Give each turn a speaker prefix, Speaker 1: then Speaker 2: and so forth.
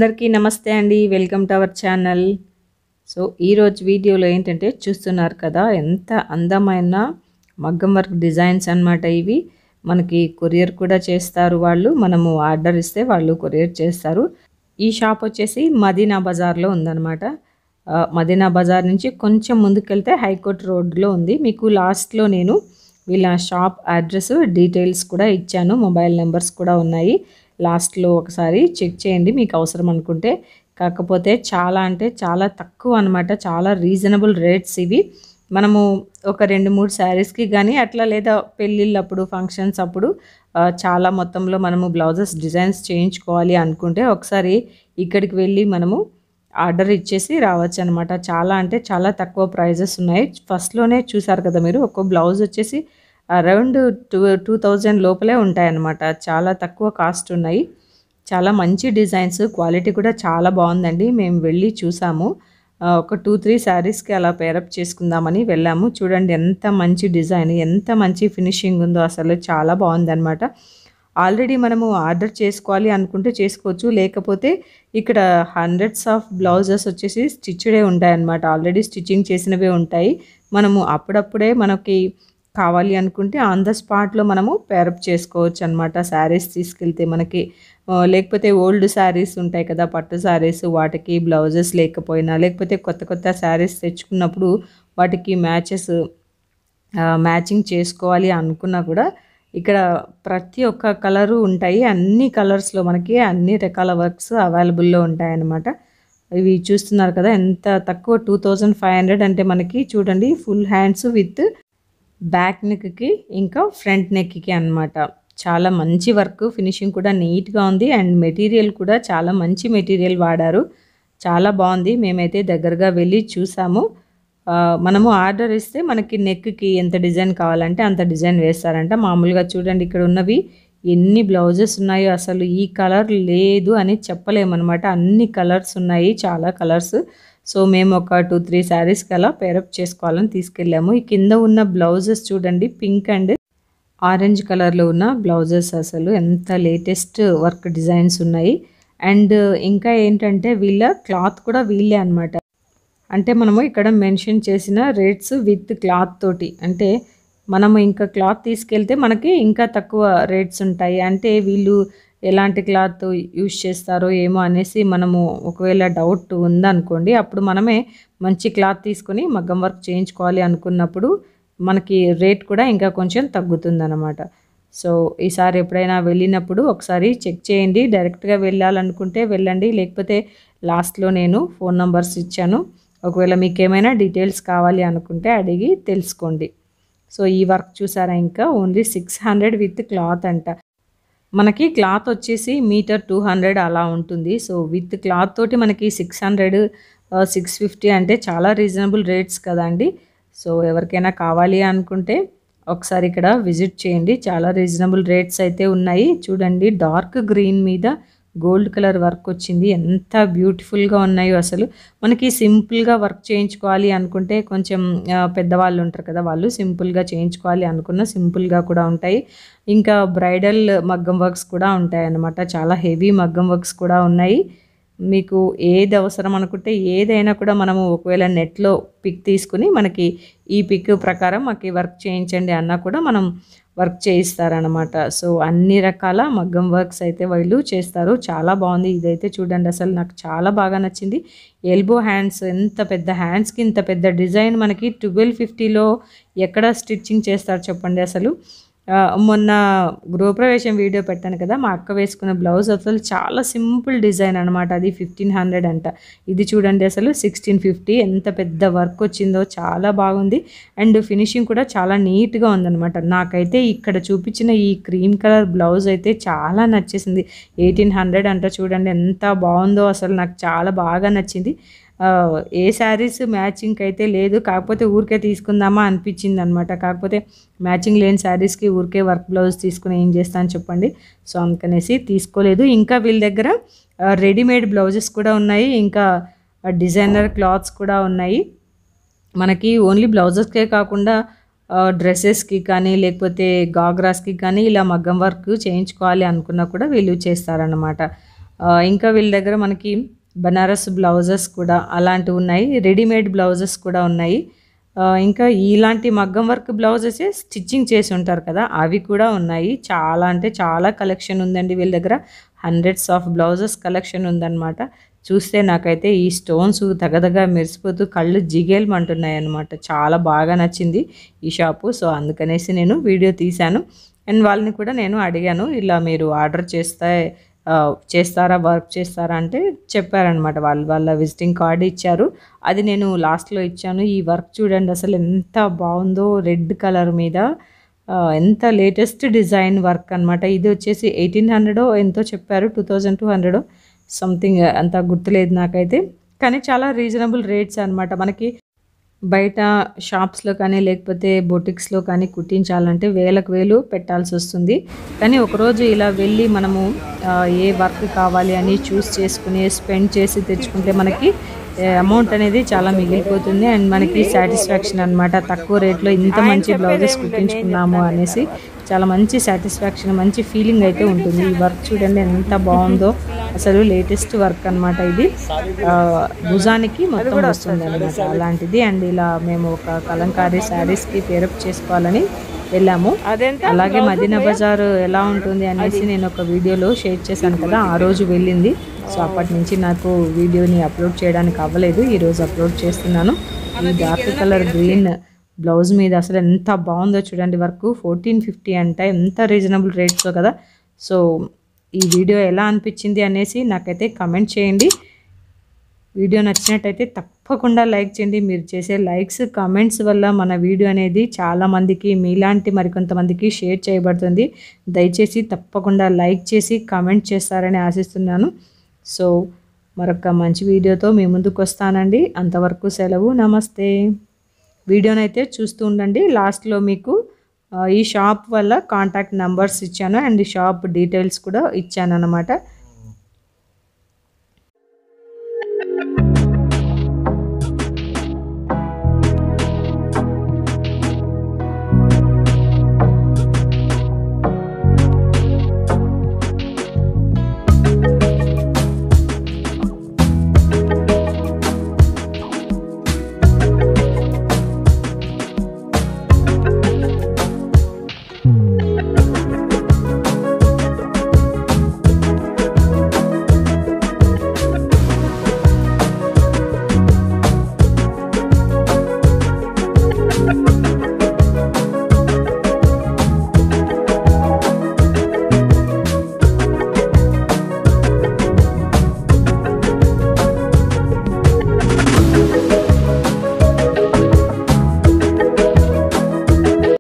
Speaker 1: అందరికీ నమస్తే అండి. Welcome to our channel. So ఈరోజు వీడియోలో ఏంటంటే చూస్తున్నారు కదా, ఎంత అందమైన మగ్గం వర్క్ డిజైన్స్ అన్నమాట. ఇవి మనకి కొరియర్ కూడా చేస్తారు వాళ్ళు. మనము ఆర్డర్ ఇస్తే వాళ్ళు కొరియర్ చేస్తారు. ఈ షాప్ వచ్చేసి మదీనా బజార్లో ఉందన్నమాట. మదీనా బజార్ నుంచి కొంచెం ముందుకెళ్తే హైకోర్ట్ రోడ్లో ఉంది. మీకు లాస్ట్లో నేను వీళ్ళ షాప్ అడ్రస్ డీటెయిల్స్ కూడా ఇచ్చాను, మొబైల్ నెంబర్స్ కూడా ఉన్నాయి. లాస్ట్లో ఒకసారి చెక్ చేయండి మీకు అవసరం అనుకుంటే. కాకపోతే చాలా అంటే చాలా తక్కువ అనమాట, చాలా రీజనబుల్ రేట్స్ ఇవి. మనము ఒక 2-3 శారీస్కి కానీ అట్లా, లేదా పెళ్ళిళ్ళప్పుడు ఫంక్షన్స్ అప్పుడు చాలా మొత్తంలో మనము బ్లౌజెస్ డిజైన్స్ చేయించుకోవాలి అనుకుంటే ఒకసారి ఇక్కడికి వెళ్ళి మనము ఆర్డర్ ఇచ్చేసి రావచ్చు అనమాట. చాలా అంటే చాలా తక్కువ ప్రైజెస్ ఉన్నాయి. ఫస్ట్లోనే చూసారు కదా మీరు, ఒక బ్లౌజ్ వచ్చేసి అరౌండ్ 2000 లోపలే ఉంటాయన్నమాట. చాలా తక్కువ కాస్ట్ ఉన్నాయి. చాలా మంచి డిజైన్స్, క్వాలిటీ కూడా చాలా బాగుందండి. మేము వెళ్ళి చూసాము. ఒక 2-3 శారీస్కి అలా పేరప్ చేసుకుందామని వెళ్ళాము. చూడండి ఎంత మంచి డిజైన్, ఎంత మంచి ఫినిషింగ్ ఉందో, అసలు చాలా బాగుందన్నమాట. ఆల్రెడీ మనము ఆర్డర్ చేసుకోవాలి అనుకుంటే చేసుకోవచ్చు, లేకపోతే ఇక్కడ హండ్రెడ్స్ ఆఫ్ బ్లౌజెస్ వచ్చేసి స్టిచ్డే ఉంటాయన్నమాట. ఆల్రెడీ స్టిచ్చింగ్ చేసినవే ఉంటాయి. మనము అప్పుడప్పుడే మనకి కావాలి అనుకుంటే ఆన్ ద స్పాట్లో మనము పేరప్ చేసుకోవచ్చు అనమాట. శారీస్ తీసుకెళ్తే మనకి, లేకపోతే ఓల్డ్ శారీస్ ఉంటాయి కదా, పట్టు శారీస్, వాటికి బ్లౌజెస్ లేకపోయినా, లేకపోతే కొత్త కొత్త శారీస్ తెచ్చుకున్నప్పుడు వాటికి మ్యాచింగ్ చేసుకోవాలి అనుకున్నా కూడా ఇక్కడ ప్రతి ఒక్క కలరు ఉంటాయి. అన్ని కలర్స్లో మనకి అన్ని రకాల వర్క్స్ అవైలబుల్లో ఉంటాయన్నమాట. ఇవి చూస్తున్నారు కదా ఎంత తక్కువ, 2500 అంటే మనకి చూడండి, ఫుల్ హ్యాండ్స్ విత్ బ్యాక్ నెక్కి ఇంకా ఫ్రంట్ నెక్కి అన్నమాట. చాలా మంచి వర్క్, ఫినిషింగ్ కూడా నీట్గా ఉంది. అండ్ మెటీరియల్ కూడా చాలా మంచి మెటీరియల్ వాడారు, చాలా బాగుంది. మేమైతే దగ్గరగా వెళ్ళి చూసాము. మనము ఆర్డర్ ఇస్తే మనకి నెక్కి ఎంత డిజైన్ కావాలంటే అంత డిజైన్ వేస్తారంట. మామూలుగా చూడండి ఇక్కడ ఉన్నవి ఎన్ని బ్లౌజెస్ ఉన్నాయో, అసలు ఈ కలర్ లేదు అని చెప్పలేమన్నమాట. అన్ని కలర్స్ ఉన్నాయి, చాలా కలర్స్. సో మేము ఒక 2-3 శారీస్కి అలా పేరప్ చేసుకోవాలని తీసుకెళ్ళాము. ఈ కింద ఉన్న బ్లౌజెస్ చూడండి, పింక్ అండ్ ఆరెంజ్ కలర్లో ఉన్న బ్లౌజెస్, అసలు ఎంత లేటెస్ట్ వర్క్ డిజైన్స్ ఉన్నాయి. అండ్ ఇంకా ఏంటంటే వీళ్ళ క్లాత్ కూడా వీళ్ళే అనమాట. అంటే మనము ఇక్కడ మెన్షన్ చేసిన రేట్స్ విత్ క్లాత్ తోటి, అంటే మనము ఇంకా క్లాత్ తీసుకెళ్తే మనకి ఇంకా తక్కువ రేట్స్ ఉంటాయి. అంటే వీళ్ళు ఎలాంటి క్లాత్ యూజ్ చేస్తారో ఏమో అనేసి మనము ఒకవేళ డౌట్ ఉందనుకోండి, అప్పుడు మనమే మంచి క్లాత్ తీసుకొని మగ్గం వర్క్ చేయించుకోవాలి అనుకున్నప్పుడు మనకి రేట్ కూడా ఇంకా కొంచెం తగ్గుతుందన్నమాట. సో ఈసారి ఎప్పుడైనా వెళ్ళినప్పుడు ఒకసారి చెక్ చేయండి. డైరెక్ట్గా వెళ్ళాలనుకుంటే వెళ్ళండి, లేకపోతే లాస్ట్లో నేను ఫోన్ నంబర్స్ ఇచ్చాను. ఒకవేళ మీకు ఏమైనా డీటెయిల్స్ కావాలి అనుకుంటే అడిగి తెలుసుకోండి. సో ఈ వర్క్ చూసారా, ఇంకా ఓన్లీ 600 విత్ క్లాత్ అంట. మనకి క్లాత్ వచ్చేసి మీటర్ 200 అలా ఉంటుంది. సో విత్ క్లాత్ తోటి మనకి 600, 650 అంటే చాలా రీజనబుల్ రేట్స్ కదండి. సో ఎవరికైనా కావాలి అనుకుంటే ఒకసారి ఇక్కడ విజిట్ చేయండి. చాలా రీజనబుల్ రేట్స్ అయితే ఉన్నాయి. చూడండి డార్క్ గ్రీన్ మీద గోల్డ్ కలర్ వర్క్ వచ్చింది, ఎంత బ్యూటిఫుల్గా ఉన్నాయో. అసలు మనకి సింపుల్గా వర్క్ చేయించుకోవాలి అనుకుంటే, కొంచెం పెద్దవాళ్ళు ఉంటారు కదా, వాళ్ళు సింపుల్గా చేయించుకోవాలి అనుకున్న సింపుల్గా కూడా ఉంటాయి. ఇంకా బ్రైడల్ మగ్గం వర్క్స్ కూడా ఉంటాయి అన్నమాట. చాలా హెవీ మగ్గం వర్క్స్ కూడా ఉన్నాయి. మీకు ఏది అవసరం అనుకుంటే ఏదైనా కూడా మనము ఒకవేళ నెట్లో పిక్ తీసుకుని మనకి ఈ పిక్ ప్రకారం మాకు వర్క్ చేయించండి అన్నా కూడా మనం వర్క్ చేయిస్తారనమాట. సో అన్ని రకాల మగ్గం వర్క్స్ అయితే వీళ్ళు చేస్తారు. చాలా బాగుంది. ఇదైతే చూడండి, అసలు నాకు చాలా బాగా నచ్చింది. ఎల్బో హ్యాండ్స్, ఎంత పెద్ద హ్యాండ్స్కి ఇంత పెద్ద డిజైన్ మనకి 1250లో ఎక్కడ స్టిచ్చింగ్ చేస్తారు చెప్పండి. అసలు మొన్న గృహప్రవేశం వీడియో పెట్టాను కదా, మా అక్క వేసుకున్న బ్లౌజ్ అసలు చాలా సింపుల్ డిజైన్ అనమాట. అది 1500 అంట. ఇది చూడండి అసలు 1650, ఎంత పెద్ద వర్క్ వచ్చిందో, చాలా బాగుంది. అండ్ ఫినిషింగ్ కూడా చాలా నీట్గా ఉందన్నమాట. నాకైతే ఇక్కడ చూపించిన ఈ క్రీమ్ కలర్ బ్లౌజ్ అయితే చాలా నచ్చేసింది. 1800 అంట. చూడండి ఎంత బాగుందో, అసలు నాకు చాలా బాగా నచ్చింది. ఏ శారీస్ మ్యాచింగ్ అయితే లేదు, కాకపోతే ఊరికే తీసుకుందామా అనిపించింది అనమాట. కాకపోతే మ్యాచింగ్ లేని శారీస్కి ఊరికే వర్క్ బ్లౌజ్ తీసుకుని ఏం చేస్తాను చెప్పండి. సో అందుకనేసి తీసుకోలేదు. ఇంకా వీళ్ళ దగ్గర రెడీమేడ్ బ్లౌజెస్ కూడా ఉన్నాయి, ఇంకా డిజైనర్ క్లాత్స్ కూడా ఉన్నాయి. మనకి ఓన్లీ బ్లౌజెస్కే కాకుండా డ్రెస్సెస్కి కానీ, లేకపోతే గాగ్రాస్కి కానీ ఇలా మగ్గం వర్క్ చేయించుకోవాలి అనుకున్నా కూడా వీళ్ళు చేస్తారన్నమాట. ఇంకా వీళ్ళ దగ్గర మనకి బనారస్ బ్లౌజెస్ కూడా అలాంటివి ఉన్నాయి, రెడీమేడ్ బ్లౌజెస్ కూడా ఉన్నాయి. ఇంకా ఇలాంటి మగ్గం వర్క్ బ్లౌజెస్ స్టిచ్చింగ్ చేసి ఉంటారు కదా, అవి కూడా ఉన్నాయి. చాలా అంటే చాలా కలెక్షన్ ఉందండి వీళ్ళ దగ్గర. హండ్రెడ్స్ ఆఫ్ బ్లౌజెస్ కలెక్షన్ ఉందన్నమాట. చూస్తే నాకైతే ఈ స్టోన్స్ తగదగా మెరిసిపోతూ కళ్ళు జిగేల్మంటున్నాయి అన్నమాట. చాలా బాగా నచ్చింది ఈ షాపు. సో అందుకనేసి నేను వీడియో తీశాను. అండ్ వాళ్ళని కూడా నేను అడిగాను, ఇలా మీరు ఆర్డర్ చేస్తారా, వర్క్ చేస్తారా అంటే చెప్పారనమాట. వాళ్ళ విజిటింగ్ కార్డు ఇచ్చారు, అది నేను లాస్ట్లో ఇచ్చాను. ఈ వర్క్ చూడండి అసలు ఎంత బాగుందో, రెడ్ కలర్ మీద ఎంత లేటెస్ట్ డిజైన్ వర్క్ అనమాట. ఇది వచ్చేసి 1800 ఎంతో చెప్పారు, 2200 సంథింగ్, అంత గుర్తులేదు నాకైతే. కానీ చాలా రీజనబుల్ రేట్స్ అనమాట. మనకి బయట షాప్స్లో కానీ లేకపోతే బొటిక్స్లో కానీ కుట్టించాలంటే వేలకు వేలు పెట్టాల్సి వస్తుంది. కానీ ఒకరోజు ఇలా వెళ్ళి మనము ఏ వర్క్ కావాలి అని చూస్ చేసుకుని స్పెండ్ చేసి తెచ్చుకుంటే మనకి అమౌంట్ అనేది చాలా మిగిలిపోతుంది. అండ్ మనకి సాటిస్ఫాక్షన్ అనమాట. తక్కువ రేట్లో ఇంత మంచి బ్లౌజెస్ కుట్టించుకున్నాము అనేసి చాలా మంచి సాటిస్ఫాక్షన్, మంచి ఫీలింగ్ అయితే ఉంటుంది. ఈ వర్క్ చూడండి ఎంత బాగుందో, అసలు లేటెస్ట్ వర్క్ అనమాట. ఇది భుజానికి మొత్తం వస్తుంది అనమాట అలాంటిది. అండ్ ఇలా మేము ఒక కలంకారీ శారీస్కి పేరప్ చేసుకోవాలని వెళ్ళాము. అలాగే మదీనా బజార్ ఎలా ఉంటుంది అనేసి నేను ఒక వీడియోలో షేర్ చేశాను కదా, ఆ రోజు వెళ్ళింది. సో అప్పటి నుంచి నాకు వీడియోని అప్లోడ్ చేయడానికి అవ్వలేదు, ఈరోజు అప్లోడ్ చేస్తున్నాను. ఈ డార్క్ కలర్ గ్రీన్ బ్లౌజ్ మీద అసలు ఎంత బాగుందో చూడండి వర్క్. 1450 అంటే ఎంత రీజనబుల్ రేట్స్ కదా. సో ఈ వీడియో ఎలా అనిపించింది అనేసి నాకైతే కమెంట్ చేయండి. వీడియో నచ్చినట్టయితే తప్పకుండా లైక్ చేయండి. మీరు చేసే లైక్స్ కామెంట్స్ వల్ల మన వీడియో అనేది చాలామందికి, మీలాంటి మరికొంతమందికి షేర్ చేయబడుతుంది. దయచేసి తప్పకుండా లైక్ చేసి కామెంట్ చేస్తారని ఆశిస్తున్నాను. సో మరొక మంచి వీడియోతో మీ ముందుకు వస్తానండి. అంతవరకు సెలవు, నమస్తే. వీడియోనైతే చూస్తూ ఉండండి. లాస్ట్లో మీకు ఈ షాప్ వల్ల కాంటాక్ట్ నెంబర్స్ ఇచ్చాను అండ్ షాప్ డీటెయిల్స్ కూడా ఇచ్చాను అన్నమాట.